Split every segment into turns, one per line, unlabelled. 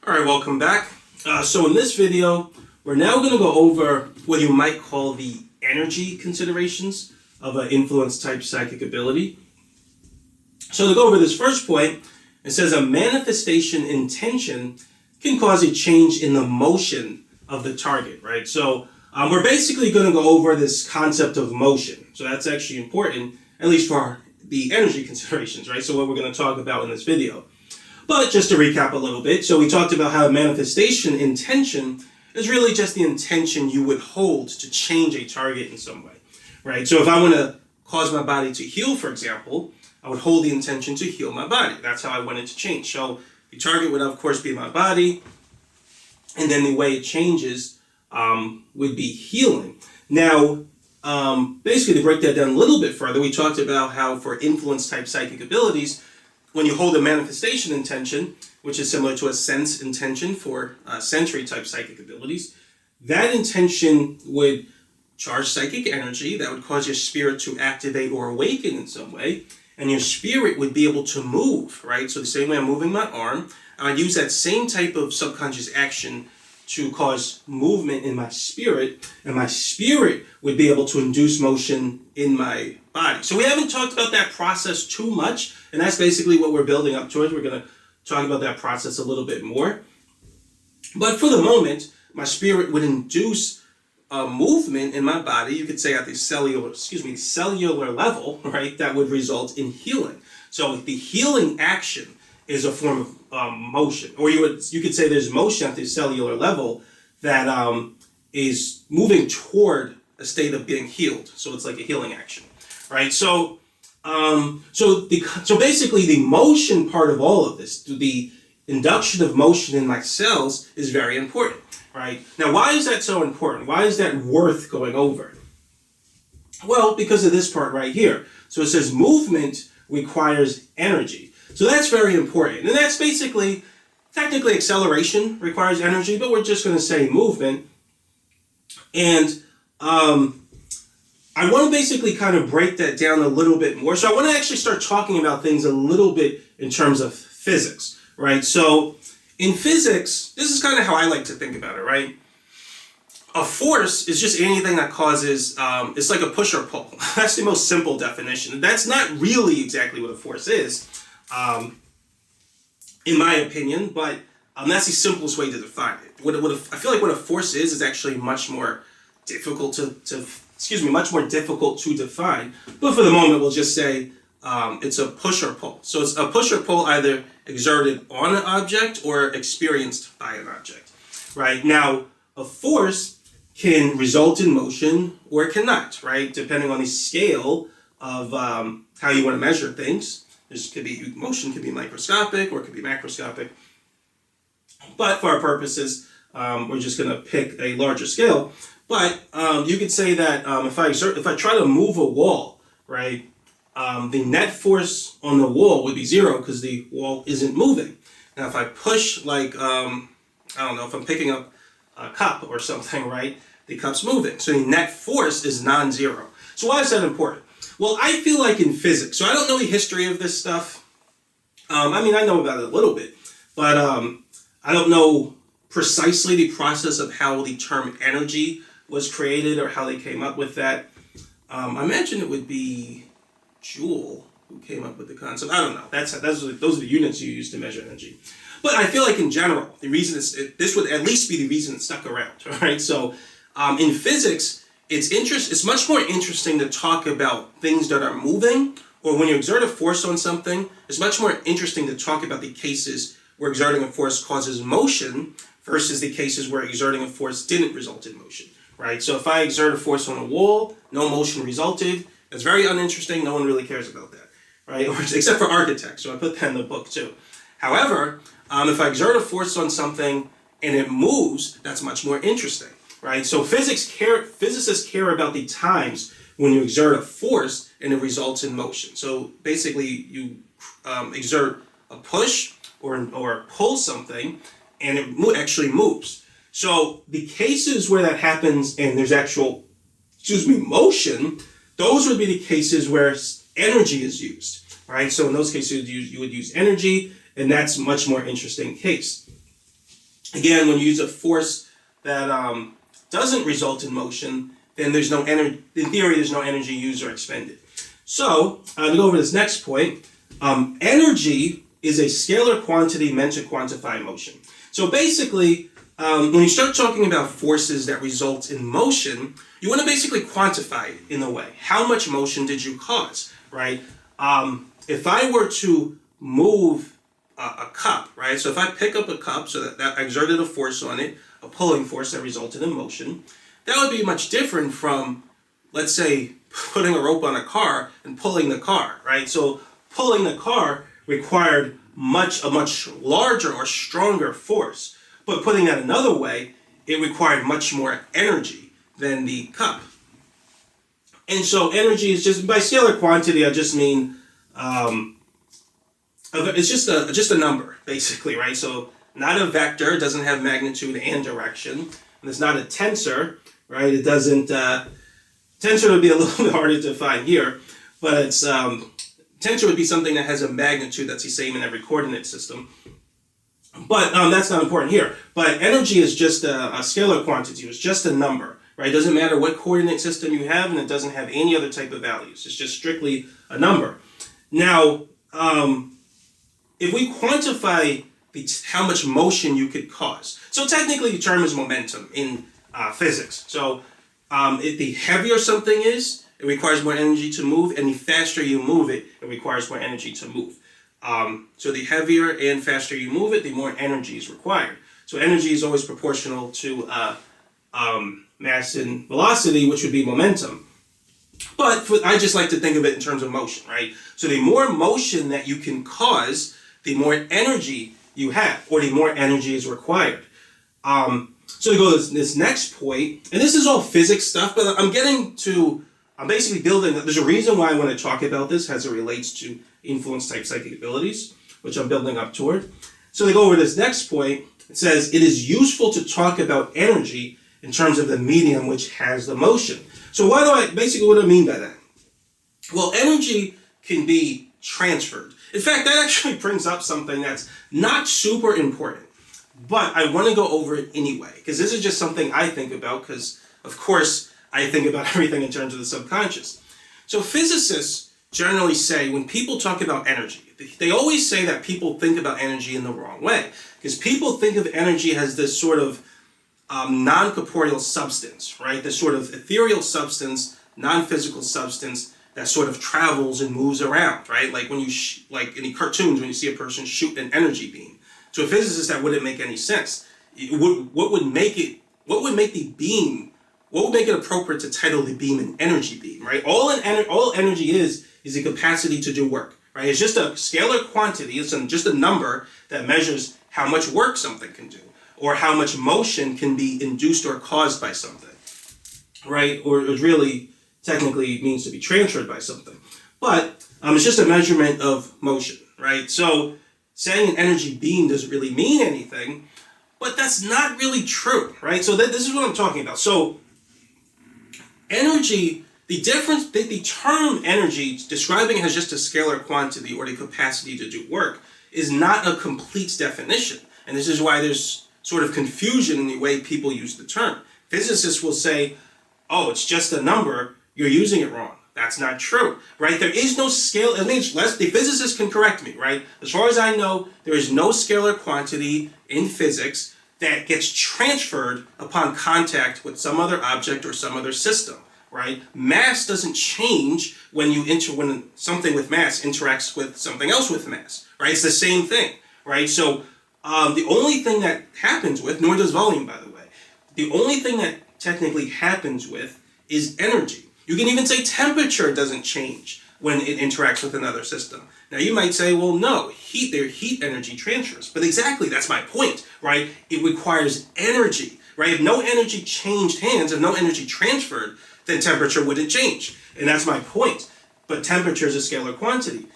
All right, welcome back. So in this video, we're now going to go over what you might call the energy considerations of an influence type psychic ability. So to go over this first point, it says a manifestation intention can cause a change in the motion of the target, right? So we're basically going to go over this concept of motion. So that's actually important, at least for the energy considerations, right? So what we're going to talk about in this video. But just to recap a little bit, so we talked about how a manifestation intention is really just the intention you would hold to change a target in some way, right? So if I want to cause my body to heal, for example, I would hold the intention to heal my body. That's how I want it to change. So the target would, of course, be my body, and then the way it changes would be healing. Now, basically, to break that down a little bit further, we talked about how for influence-type psychic abilities, when you hold a manifestation intention, which is similar to a sense intention for sensory-type psychic abilities, that intention would charge psychic energy that would cause your spirit to activate or awaken in some way, and your spirit would be able to move, right? So the same way I'm moving my arm, I'd use that same type of subconscious action to cause movement in my spirit, and my spirit would be able to induce motion in my body. So we haven't talked about that process too much, and that's basically what we're building up towards. We're going to talk about that process a little bit more. But for the moment, my spirit would induce a movement in my body, you could say at the cellular level, right, that would result in healing. So the healing action is a form of motion, or you could say there's motion at the cellular level that is moving toward a state of being healed. So it's like a healing action, right? So basically the motion part of all of this, the induction of motion in my cells, is very important, right? Now, why is that so important? Why is that worth going over? Well, because of this part right here. So it says movement requires energy. So that's very important. And that's basically, technically acceleration requires energy, but we're just going to say movement. And I want to basically kind of break that down a little bit more. So I want to actually start talking about things a little bit in terms of physics, right? So in physics, this is kind of how I like to think about it, right? A force is just anything that causes, it's like a push or pull. That's the most simple definition. That's not really exactly what a force is, in my opinion, but that's the simplest way to define it. I feel like what a force is actually much more difficult much more difficult to define. But for the moment, we'll just say it's a push or pull. So it's a push or pull either exerted on an object or experienced by an object, right? Now, a force can result in motion or it cannot, right? Depending on the scale of how you want to measure things. Motion could be microscopic or it could be macroscopic. But for our purposes, we're just going to pick a larger scale. But you could say that if I try to move a wall, right, the net force on the wall would be zero because the wall isn't moving. Now, if I push, like, I don't know, if I'm picking up a cup or something, right, the cup's moving. So the net force is non-zero. So why is that important? Well, I feel like in physics, so I don't know the history of this stuff. I know about it a little bit, but I don't know precisely the process of how the term energy was created or how they came up with that. I imagine it would be Joule who came up with the concept. I don't know. Those are the units you use to measure energy. But I feel like in general, the reason this would at least be the reason it stuck around, right? So in physics, it's much more interesting to talk about things that are moving, or when you exert a force on something, it's much more interesting to talk about the cases where exerting a force causes motion versus the cases where exerting a force didn't result in motion, right? So if I exert a force on a wall, no motion resulted, it's very uninteresting, no one really cares about that, right? Except for architects, so I put that in the book too. However, if I exert a force on something and it moves, that's much more interesting, right? So physicists care about the times when you exert a force and it results in motion. So basically, you exert a push or pull something, and it actually moves. So the cases where that happens and there's actual, motion, those would be the cases where energy is used, right? So in those cases, you would use energy, and that's a much more interesting case. Again, when you use a force that doesn't result in motion, then there's no energy. In theory, there's no energy used or expended. So, to go over this next point, energy is a scalar quantity meant to quantify motion. So basically, when you start talking about forces that result in motion, you want to basically quantify it in a way. How much motion did you cause, right? If I were to move a cup, right? So if I pick up a cup, so that I exerted a force on it, a pulling force that resulted in motion, that would be much different from, let's say, putting a rope on a car and pulling the car, right? So pulling the car required a much larger or stronger force. But putting that another way, it required much more energy than the cup. And so energy is just, by scalar quantity, I just mean, it's just a number, basically, right? So not a vector, it doesn't have magnitude and direction. And it's not a tensor, right? It doesn't, tensor would be a little bit harder to find here, but it's, tensor would be something that has a magnitude that's the same in every coordinate system. But that's not important here. But energy is just a scalar quantity. It's just a number, right? It doesn't matter what coordinate system you have, and it doesn't have any other type of values. It's just strictly a number. Now, if we quantify how much motion you could cause, so technically the term is momentum in physics. So the heavier something is, it requires more energy to move, and the faster you move it, it requires more energy to move. So the heavier and faster you move it, the more energy is required. So energy is always proportional to mass and velocity, which would be momentum. But I just like to think of it in terms of motion, right? So the more motion that you can cause, the more energy you have, or the more energy is required. So to go to this next point, and this is all physics stuff, but I'm basically building, there's a reason why I want to talk about this as it relates to influence type psychic abilities, which I'm building up toward. So to go over this next point, it says, it is useful to talk about energy in terms of the medium which has the motion. So what do I mean by that? Well, energy can be transferred. In fact, that actually brings up something that's not super important, but I want to go over it anyway, because this is just something I think about, because of course I think about everything in terms of the subconscious. So physicists generally say, when people talk about energy, they always say that people think about energy in the wrong way, because people think of energy as this sort of non-corporeal substance, right? This sort of ethereal substance, non-physical substance that sort of travels and moves around, right? Like when you, like in the cartoons, when you see a person shoot an energy beam. To a physicist, that wouldn't make any sense. What would make it appropriate to title the beam an energy beam, right? All energy is the capacity to do work, right? It's just a scalar quantity. It's just a number that measures how much work something can do, or how much motion can be induced or caused by something, right? Or it really technically means to be transferred by something. But it's just a measurement of motion, right? So saying an energy beam doesn't really mean anything, but that's not really true, right? So this is what I'm talking about. So energy, the term energy, describing it as just a scalar quantity or the capacity to do work, is not a complete definition. And this is why there's sort of confusion in the way people use the term. Physicists will say, oh, it's just a number, you're using it wrong. That's not true, right? There is no scale, the physicists can correct me, right? As far as I know, there is no scalar quantity in physics that gets transferred upon contact with some other object or some other system, right? Mass doesn't change when something with mass interacts with something else with mass, right? It's the same thing, right? So the only thing that happens with, nor does volume, by the way, the only thing that technically happens with is energy. You can even say temperature doesn't change when it interacts with another system. Now you might say, well, no, their heat energy transfers. But exactly, that's my point, right? It requires energy, right? If no energy changed hands, if no energy transferred, then temperature wouldn't change. And that's my point. But temperature is a scalar quantity.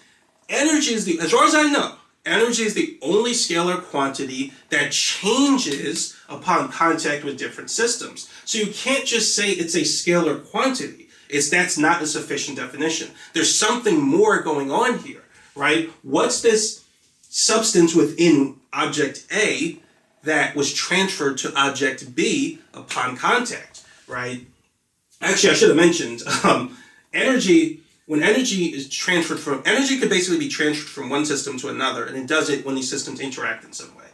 Energy is as far as I know, energy is the only scalar quantity that changes upon contact with different systems. So you can't just say it's a scalar quantity. That's not a sufficient definition. There's something more going on here, right? What's this substance within object A that was transferred to object B upon contact, right? Actually, I should have mentioned, energy, when energy is transferred from, energy could basically be transferred from one system to another, and it does it when these systems interact in some way.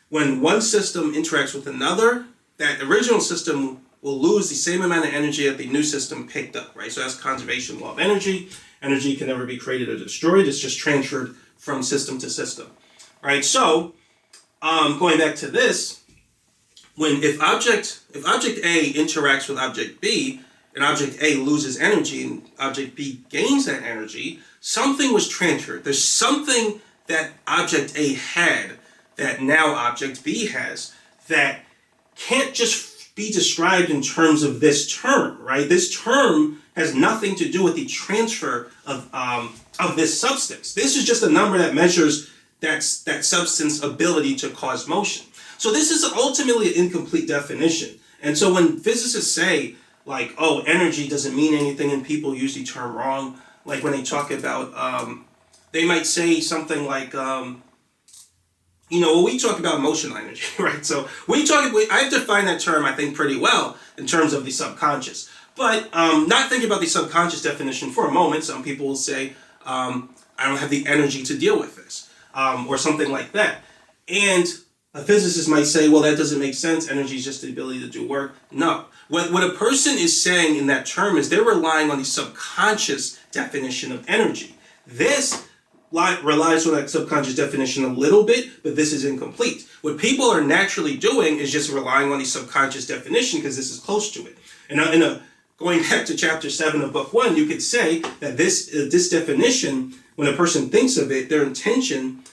When one system interacts with another, that original system will lose the same amount of energy that the new system picked up, right? So that's conservation law of energy. Energy can never be created or destroyed. It's just transferred from system to system, right? So, going back to this, if object A interacts with object B, and object A loses energy and object B gains that energy, something was transferred. There's something that object A had that now object B has that can't just be described in terms of this term, right? This term has nothing to do with the transfer of this substance. This is just a number that measures that substance ability to cause motion. So this is ultimately an incomplete definition. And so when physicists say, like, oh, energy doesn't mean anything, and people use the term wrong, like when they talk about, they might say something like, when we talk about emotional energy, right? So I've defined that term, I think, pretty well in terms of the subconscious. But not thinking about the subconscious definition for a moment, some people will say, I don't have the energy to deal with this, or something like that. And a physicist might say, well, that doesn't make sense. Energy is just the ability to do work. No. What a person is saying in that term is they're relying on the subconscious definition of energy. This relies on that subconscious definition a little bit, but this is incomplete. What people are naturally doing is just relying on the subconscious definition because this is close to it. And going back to chapter 7 of book 1, you could say that this definition, when a person thinks of it, their intention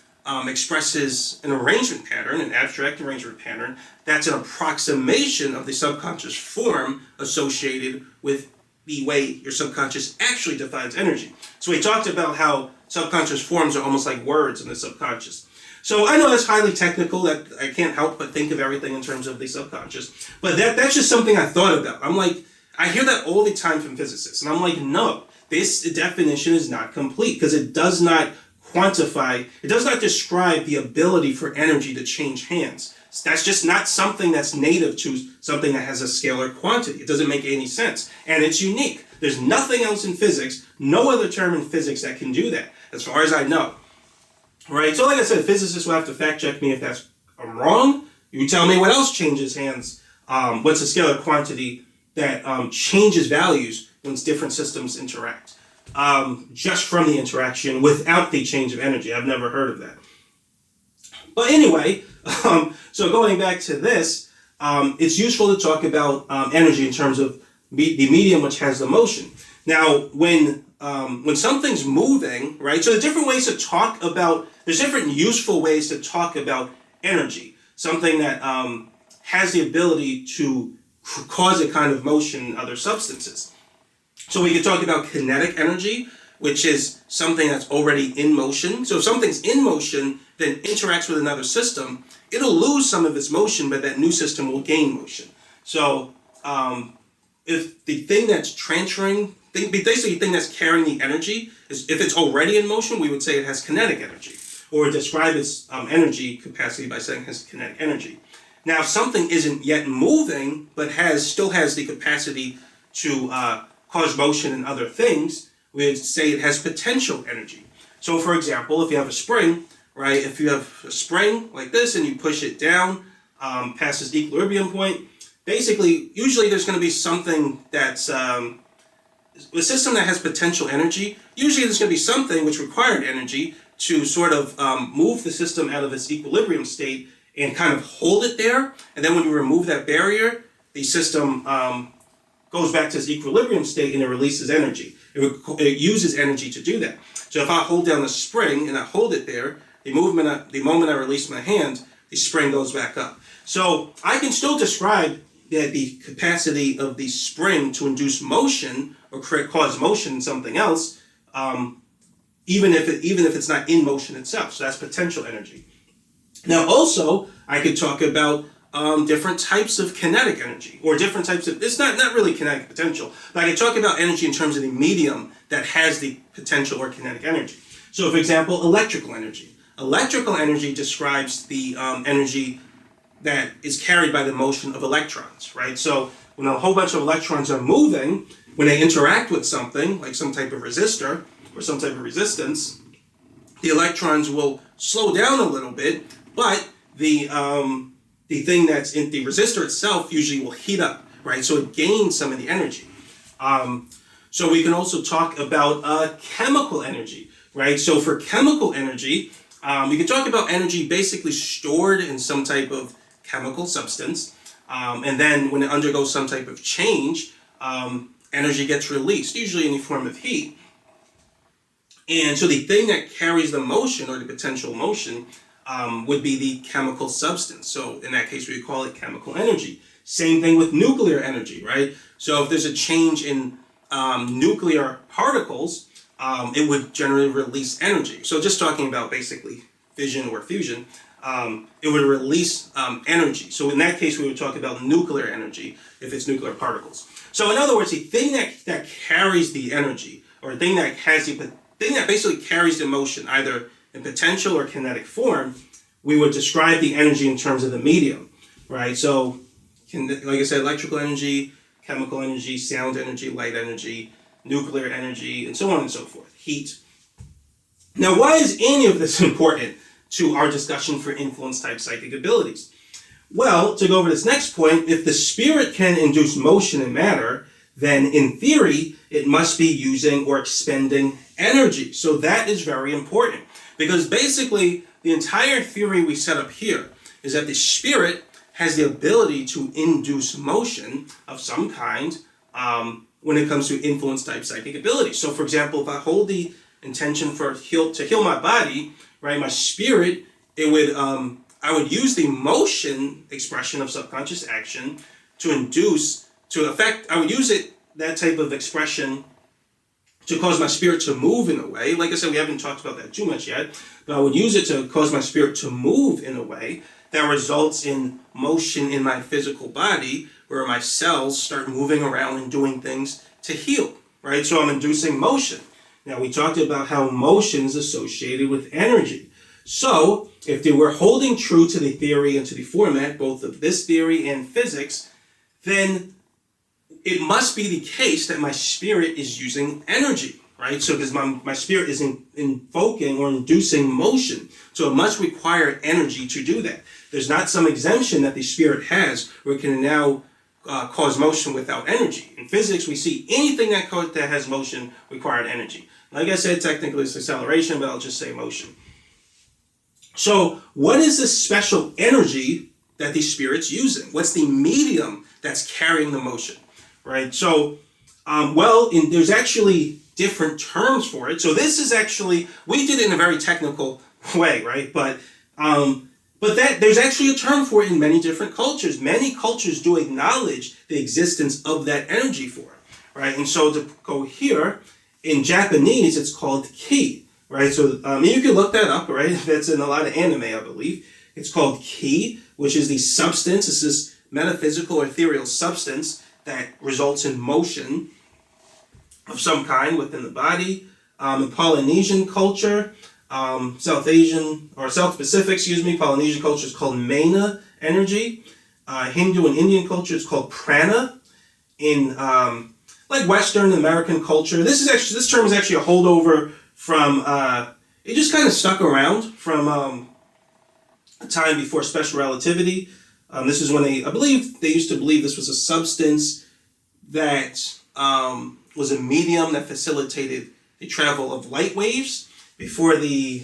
expresses an arrangement pattern, an abstract arrangement pattern, that's an approximation of the subconscious form associated with the way your subconscious actually defines energy. So we talked about how subconscious forms are almost like words in the subconscious. So I know that's highly technical, that I can't help but think of everything in terms of the subconscious, but that's just something I thought about. I'm like, I hear that all the time from physicists, and I'm like, no, this definition is not complete because it does not quantify, it does not describe the ability for energy to change hands. That's just not something that's native to something that has a scalar quantity. It doesn't make any sense. And it's unique. There's nothing else in physics, no other term in physics that can do that, as far as I know. Right? So like I said, physicists will have to fact check me if I'm wrong. You tell me what else changes hands. What's a scalar quantity that changes values when different systems interact? Just from the interaction without the change of energy. I've never heard of that. But anyway, so going back to this, it's useful to talk about energy in terms of the medium which has the motion. Now, when something's moving, right? So there's different ways to talk about, there's different useful ways to talk about energy. Something that has the ability to cause a kind of motion in other substances. So we could talk about kinetic energy, which is something that's already in motion. So if something's in motion, then interacts with another system, it'll lose some of its motion, but that new system will gain motion. So if the thing that's transferring, basically the thing that's carrying the energy, is if it's already in motion, we would say it has kinetic energy, or describe its energy capacity by saying it has kinetic energy. Now, if something isn't yet moving, but still has the capacity to cause motion in other things, we would say it has potential energy. So, for example, if you have a spring, right? If you have a spring like this and you push it down past this equilibrium point, basically, usually there's going to be something that's a system that has potential energy. Usually there's going to be something which required energy to sort of move the system out of its equilibrium state and kind of hold it there. And then when you remove that barrier, the system goes back to its equilibrium state and it releases energy. It uses energy to do that. So if I hold down the spring and I hold it there, the moment I release my hand, the spring goes back up. So I can still describe the capacity of the spring to induce motion or cause motion in something else, even if it's not in motion itself. So that's potential energy. Now also, I could talk about different types of kinetic energy, or different types of, it's not really kinetic potential, but I can talk about energy in terms of the medium that has the potential or kinetic energy. So for example, electrical energy. Electrical energy describes the energy that is carried by the motion of electrons, right? So when a whole bunch of electrons are moving, when they interact with something, like some type of resistor or some type of resistance, the electrons will slow down a little bit, but the thing that's in the resistor itself usually will heat up, right? So it gains some of the energy. So we can also talk about chemical energy, right? So for chemical energy, you can talk about energy basically stored in some type of chemical substance, and then when it undergoes some type of change, energy gets released, usually in the form of heat. And so the thing that carries the motion or the potential motion would be the chemical substance. So in that case, we would call it chemical energy. Same thing with nuclear energy, right? So if there's a change in nuclear particles, it would generally release energy. So just talking about basically fission or fusion, it would release energy. So in that case, we would talk about nuclear energy if it's nuclear particles. So in other words, the thing that carries the energy, or the thing that has the thing that basically carries the motion, either in potential or kinetic form, we would describe the energy in terms of the medium, right? So, like I said, electrical energy, chemical energy, sound energy, light energy, nuclear energy, and so on and so forth, heat. Now, why is any of this important to our discussion for influence-type psychic abilities? Well, to go over this next point, if the spirit can induce motion in matter, then in theory, it must be using or expending energy. So that is very important, because basically the entire theory we set up here is that the spirit has the ability to induce motion of some kind when it comes to influence-type psychic abilities. So for example, if I hold the intention to heal my body, right, my spirit, it would I would use the motion expression of subconscious action to induce, to affect, I would use that type of expression to cause my spirit to move in a way. Like I said, we haven't talked about that too much yet, but I would use it to cause my spirit to move in a way that results in motion in my physical body, where my cells start moving around and doing things to heal, right? So I'm inducing motion. Now, we talked about how motion is associated with energy. So if they were holding true to the theory and to the format, both of this theory and physics, then it must be the case that my spirit is using energy, right? So because my spirit is invoking or inducing motion. So it must require energy to do that. There's not some exemption that the spirit has where it can now cause motion without energy. In physics, we see anything that has motion required energy. Like I said, technically it's acceleration, but I'll just say motion. So what is this special energy that the spirit's using? What's the medium that's carrying the motion, right? So, there's actually different terms for it. So this is actually, we did it in a very technical way, right? But that there's actually a term for it in many different cultures. Many cultures do acknowledge the existence of that energy form, right? And so to go here, in Japanese, it's called ki, right? So you can look that up, right? That's in a lot of anime, I believe. It's called ki, which is the substance. It's this metaphysical or ethereal substance that results in motion of some kind within the body. In Polynesian culture, South Pacific, Polynesian culture is called Mana energy. Hindu and Indian culture is called prana. In like Western American culture, this term is actually a holdover from it just kind of stuck around from a time before special relativity. This is when they used to believe this was a substance that was a medium that facilitated the travel of light waves before the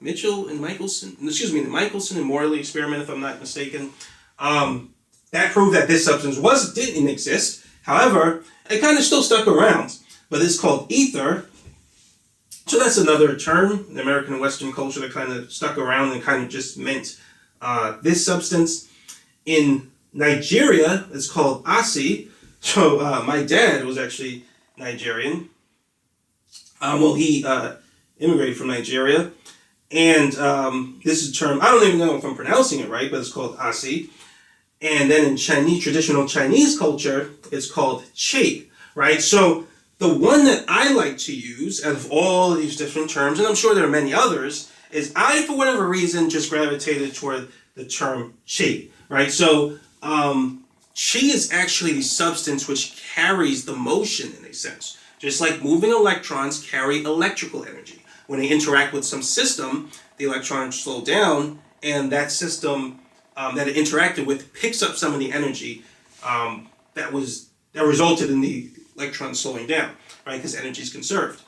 Michelson and Morley experiment, if I'm not mistaken. That proved that this substance didn't exist. However, it kind of still stuck around, but it's called ether. So that's another term in American and Western culture that kind of stuck around and kind of just meant this substance. In Nigeria, it's called Asi. So my dad was actually Nigerian. He immigrated from Nigeria. And this is a term, I don't even know if I'm pronouncing it right, but it's called Asi. And then in traditional Chinese culture, it's called Qi, right? So The one that I like to use out of all these different terms, and I'm sure there are many others, is I, for whatever reason, just gravitated toward the term chi, right? So chi is actually the substance which carries the motion in a sense. Just like moving electrons carry electrical energy. When they interact with some system, the electrons slow down, and that system that it interacted with picks up some of the energy that resulted in the electrons slowing down, right? Because energy is conserved.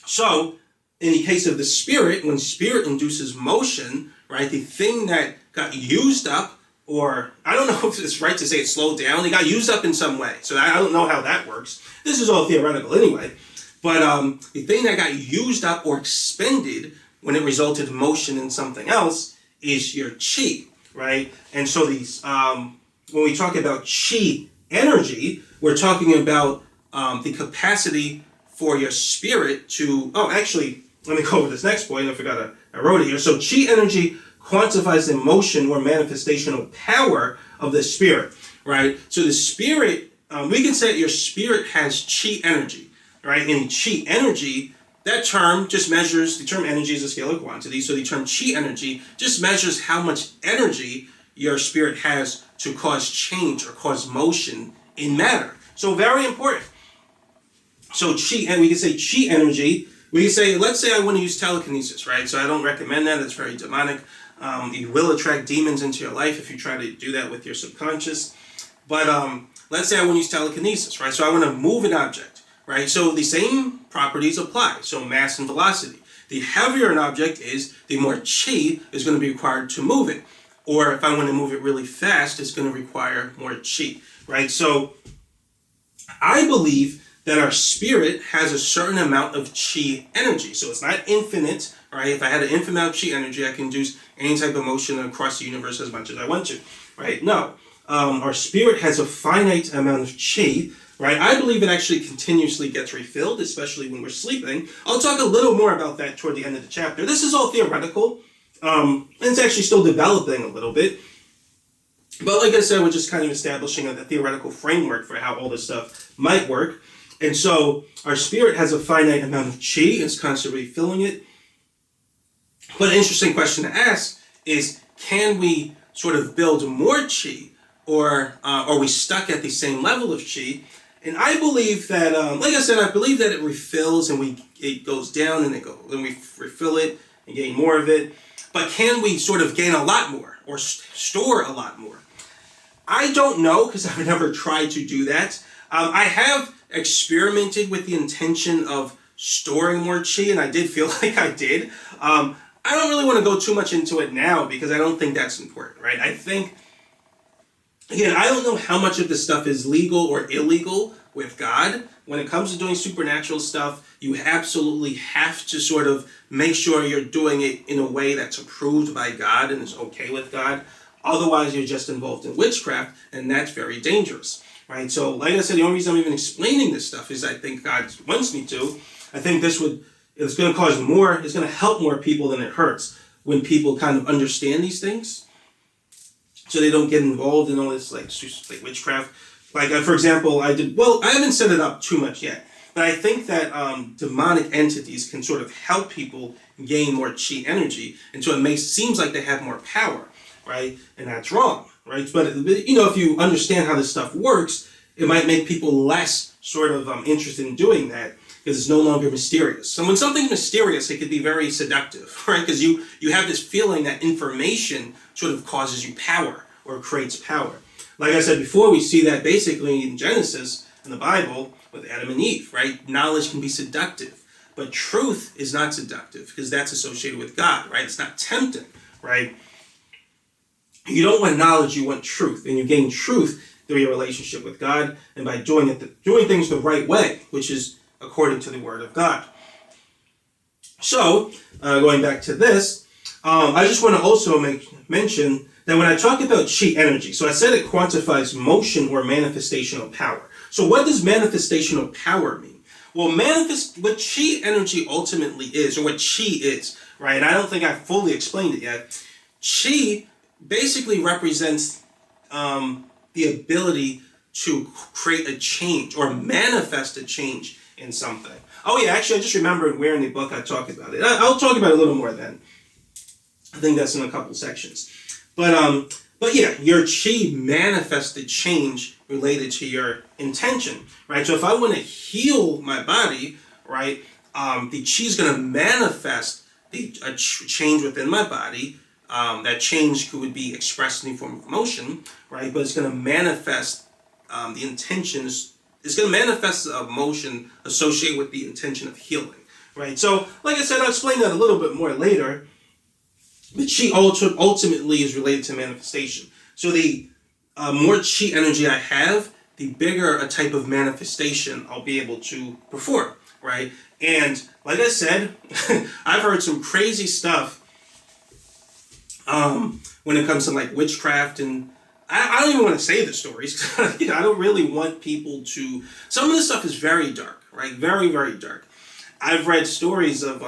So, in the case of the spirit, when spirit induces motion, right, the thing that got used up, or I don't know if it's right to say it slowed down, it got used up in some way. So I don't know how that works. This is all theoretical anyway. But the thing that got used up or expended when it resulted in motion in something else is your chi, right? And so these, when we talk about chi energy, we're talking about the capacity for your spirit to, actually, let me go over this next point. I forgot I wrote it here. So chi energy quantifies the motion or manifestational power of the spirit, right? So the spirit, we can say that your spirit has chi energy, right? And chi energy, that term just measures, the term energy is a scalar quantity, so the term chi energy just measures how much energy your spirit has to cause change or cause motion in matter. So very important. So chi, and we can say chi energy, we can say, let's say I want to use telekinesis, right? So I don't recommend that, it's very demonic. You will attract demons into your life if you try to do that with your subconscious. But let's say I want to use telekinesis, right? So I want to move an object, right? So the same properties apply, so mass and velocity. The heavier an object is, the more chi is going to be required to move it. Or if I want to move it really fast, it's going to require more chi, right? So I believe that our spirit has a certain amount of chi energy. So it's not infinite, right? If I had an infinite amount of chi energy, I can induce any type of motion across the universe as much as I want to, right? No. Our spirit has a finite amount of chi, right? I believe it actually continuously gets refilled, especially when we're sleeping. I'll talk a little more about that toward the end of the chapter. This is all theoretical, and it's actually still developing a little bit. But like I said, we're just kind of establishing a theoretical framework for how all this stuff might work. And so our spirit has a finite amount of chi, it's constantly filling it. But an interesting question to ask is, can we sort of build more chi, or are we stuck at the same level of chi? And I believe that, like I said, I believe that it refills and it goes down and then we refill it and gain more of it. But can we sort of gain a lot more or store a lot more? I don't know, because I've never tried to do that. I have experimented with the intention of storing more chi, and I did feel like I did. I don't really want to go too much into it now because I don't think that's important, right? I think, again, I don't know how much of this stuff is legal or illegal with God. When it comes to doing supernatural stuff, you absolutely have to sort of make sure you're doing it in a way that's approved by God and is okay with God. Otherwise, you're just involved in witchcraft, and that's very dangerous, right? So, like I said, the only reason I'm even explaining this stuff is I think God wants me to. I think it's going to cause more, it's going to help more people than it hurts when people kind of understand these things, so they don't get involved in all this like witchcraft. Like, for example, I haven't set it up too much yet, but I think that demonic entities can sort of help people gain more chi energy, and so it seems like they have more power, right? And that's wrong, right? But, if you understand how this stuff works, it might make people less sort of interested in doing that, because it's no longer mysterious. So when something's mysterious, it could be very seductive, right? Because you have this feeling that information sort of causes you power or creates power. Like I said before, we see that basically in Genesis, in the Bible, with Adam and Eve, right? Knowledge can be seductive, but truth is not seductive because that's associated with God, right? It's not tempting, right? You don't want knowledge, you want truth, and you gain truth through your relationship with God and by doing things the right way, which is according to the Word of God. So, going back to this, I just want to also mention that when I talk about chi energy, so I said it quantifies motion or manifestational power. So what does manifestational power mean? Well, what chi energy ultimately is, or what chi is, right? And I don't think I fully explained it yet. Chi basically represents the ability to create a change or manifest a change in something. Oh yeah, actually I just remembered where in the book I talked about it. I'll talk about it a little more then. I think that's in a couple sections. But yeah, your chi manifests the change related to your intention, right? So if I want to heal my body, right, the chi is going to manifest a change within my body. That change could be expressed in the form of motion, right? But it's going to manifest the intentions. It's going to manifest a motion associated with the intention of healing, right? So, like I said, I'll explain that a little bit more later. But chi ultimately is related to manifestation. So the more chi energy I have, the bigger a type of manifestation I'll be able to perform, right? And like I said, I've heard some crazy stuff when it comes to like witchcraft, and I don't even want to say the stories. I don't really want people to. Some of this stuff is very dark, right? Very, very dark. I've read stories of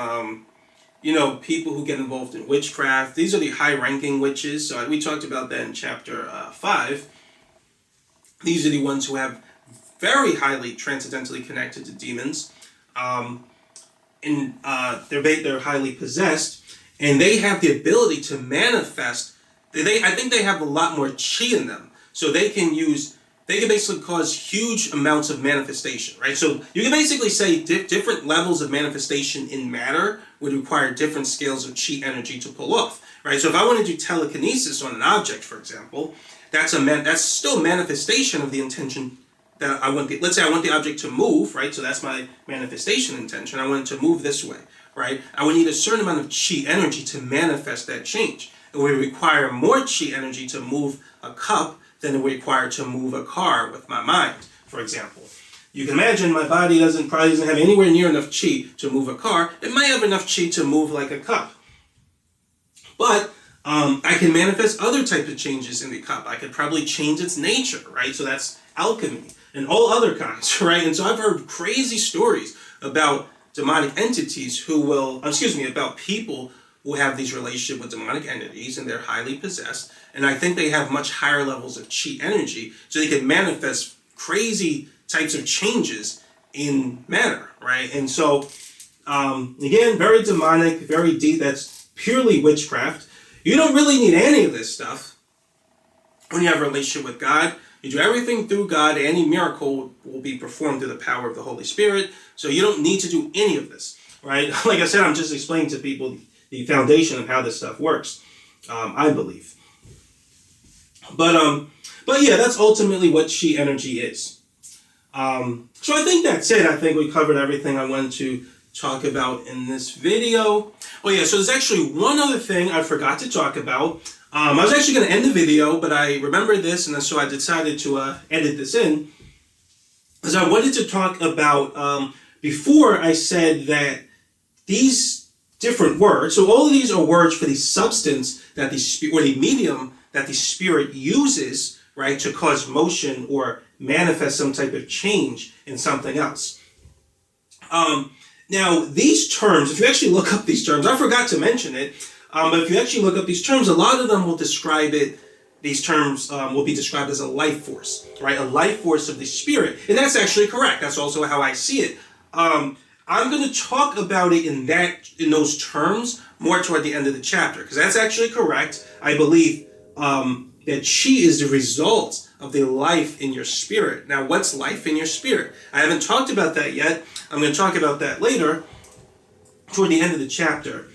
people who get involved in witchcraft. These are the high-ranking witches. So we talked about that in chapter 5. These are the ones who have very highly transcendentally connected to demons. They're highly possessed, and they have the ability to manifest. I think they have a lot more chi in them, so they can basically cause huge amounts of manifestation, right? So you can basically say different levels of manifestation in matter would require different scales of chi energy to pull off, right? So if I want to do telekinesis on an object, for example, that's still manifestation of the intention that I want. Let's say I want the object to move, right? So that's my manifestation intention. I want it to move this way, right? I would need a certain amount of chi energy to manifest that change. It would require more chi energy to move a cup than it would require to move a car with my mind, for example. You can imagine my body probably doesn't have anywhere near enough chi to move a car. It might have enough chi to move like a cup. But I can manifest other types of changes in the cup. I could probably change its nature, right? So that's alchemy and all other kinds, right? And so I've heard crazy stories about demonic entities about people who have these relationships with demonic entities, and they're highly possessed. And I think they have much higher levels of chi energy, so they can manifest crazy types of changes in matter, right? And so, again, very demonic, very deep. That's purely witchcraft. You don't really need any of this stuff when you have a relationship with God. You do everything through God. Any miracle will be performed through the power of the Holy Spirit. So you don't need to do any of this, right? Like I said, I'm just explaining to people the foundation of how this stuff works, I believe. But yeah, that's ultimately what chi energy is. So I think that's it. I think we covered everything I wanted to talk about in this video. Oh yeah, so there's actually one other thing I forgot to talk about. I was actually going to end the video, but I remembered this, and so I decided to edit this in. Because I wanted to talk about, before I said that these different words, so all of these are words for the substance that or the medium that the spirit uses, right, to cause motion or manifest some type of change in something else. Now, these terms, if you actually look up these terms, I forgot to mention it, but if you actually look up these terms, a lot of them will describe it, these terms will be described as a life force, right? A life force of the spirit. And that's actually correct. That's also how I see it. I'm going to talk about it in those terms more toward the end of the chapter, because that's actually correct. I believe that chi is the result of the life in your spirit. Now, what's life in your spirit? I haven't talked about that yet. I'm going to talk about that later toward the end of the chapter.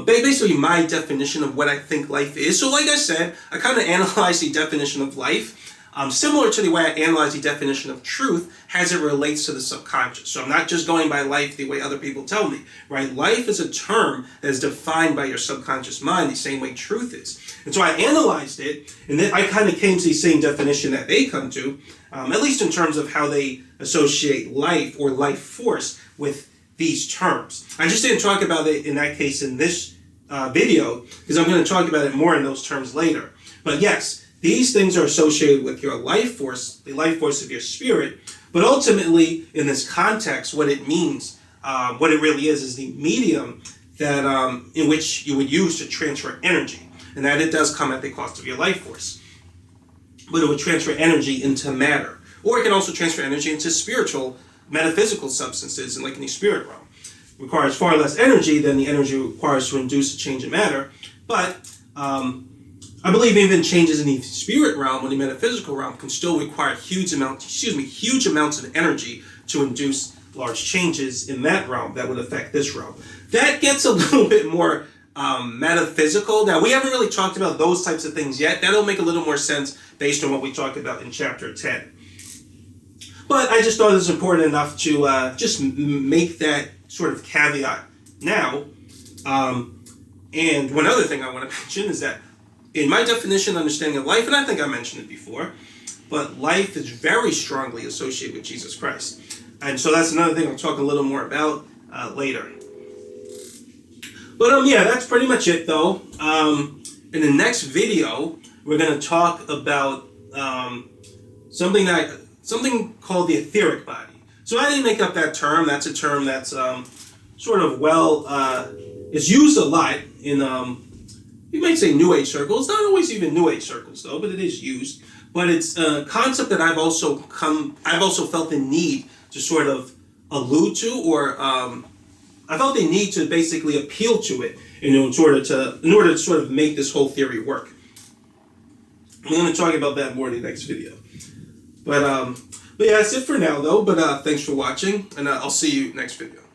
Basically, my definition of what I think life is. So like I said, I kind of analyze the definition of life similar to the way I analyze the definition of truth as it relates to the subconscious. So I'm not just going by life the way other people tell me, right? Life is a term that is defined by your subconscious mind the same way truth is. And so I analyzed it, and then I kind of came to the same definition that they come to, at least in terms of how they associate life or life force with these terms. I just didn't talk about it in that case in this video, because I'm going to talk about it more in those terms later. But yes, these things are associated with your life force, the life force of your spirit. But ultimately, in this context, what it means, what it really is the medium that in which you would use to transfer energy. And that it does come at the cost of your life force. But it would transfer energy into matter, or it can also transfer energy into spiritual, metaphysical substances, and like in the spirit realm. It requires far less energy than the energy requires to induce a change in matter, but I believe even changes in the spirit realm or the metaphysical realm can still require huge amounts of energy to induce large changes in that realm that would affect this realm. That gets a little bit more metaphysical. Now, we haven't really talked about those types of things yet. That'll make a little more sense based on what we talked about in chapter 10. But I just thought it was important enough to just make that sort of caveat now. And one other thing I want to mention is that in my definition and understanding of life, and I think I mentioned it before, but life is very strongly associated with Jesus Christ. And so that's another thing I'll talk a little more about later. But yeah, that's pretty much it though. In the next video, we're going to talk about something called the etheric body. So I didn't make up that term. That's a term that's sort of it's used a lot in you might say New Age circles. Not always even New Age circles though, but it is used. But it's a concept that I've also felt the need to sort of allude to, or I felt the need to basically appeal to it in order to sort of make this whole theory work. I'm going to talk about that more in the next video. But yeah, that's it for now though. But thanks for watching, and I'll see you next video.